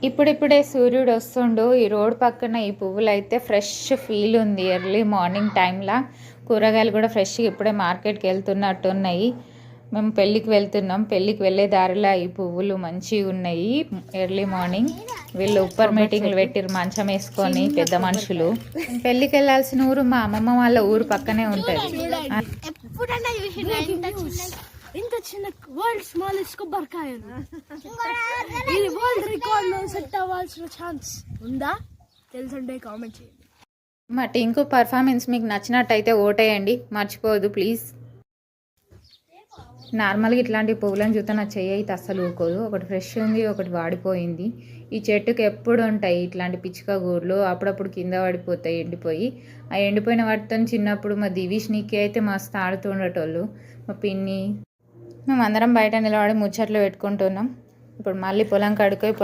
ఇప్పుడిప్పుడే సూర్యుడు వస్తుండు. ఈ రోడ్ పక్కన ఈ పువ్వులు అయితే ఫ్రెష్ ఫీల్ ఉంది. ఎర్లీ మార్నింగ్ టైంలో కూరగాయలు కూడా ఫ్రెష్గా ఇప్పుడే మార్కెట్కి వెళ్తున్నట్టున్నాయి. మేము పెళ్ళికి వెళ్తున్నాం. పెళ్ళికి వెళ్ళే దారిలో ఈ పువ్వులు మంచిగా ఉన్నాయి. ఎర్లీ మార్నింగ్ వీళ్ళు ఉప్పర్ మీటింగ్లు పెట్టిరు మంచం వేసుకొని పెద్ద మనుషులు. పెళ్ళికి వెళ్ళాల్సిన ఊరు మా అమ్మమ్మ వాళ్ళ ఊరు పక్కనే ఉంటుంది. ఇంత చిన్న వరల్డ్ స్మాలెస్ట్ కొబ్బరికాయ ఇది వరల్డ్ రికార్డ్ లో సెట్ అవ్వాల్సిన ఛాన్స్ ఉందా తెలుసంటే కామెంట్ చేయండి. మా టింకు పర్ఫార్మెన్స్ మీకు నచ్చినట్టయితే ఓటేయండి, మర్చిపోవద్దు ప్లీజ్. నార్మల్గా ఇట్లాంటి పువ్వులను చూస్తే నా చెయ్యి అయితే అస్సలు ఊరుకోదు. ఒకటి ఫ్రెష్ ఉంది, ఒకటి వాడిపోయింది. ఈ చెట్టుకి ఎప్పుడు ఉంటాయి ఇట్లాంటి పిచ్చుక గూడులు, అప్పుడప్పుడు కింద పడిపోతాయి ఎండిపోయి. ఆ ఎండిపోయిన వాటితో చిన్నప్పుడు మా దివిష్ నీకే అయితే మస్తు ఆడుతుండేటోళ్ళు. మా పిన్ని మేమందరం బయట నిలబడి ముచ్చట్లు పెట్టుకుంటున్నాం. ఇప్పుడు మళ్ళీ పొలం కడుకొని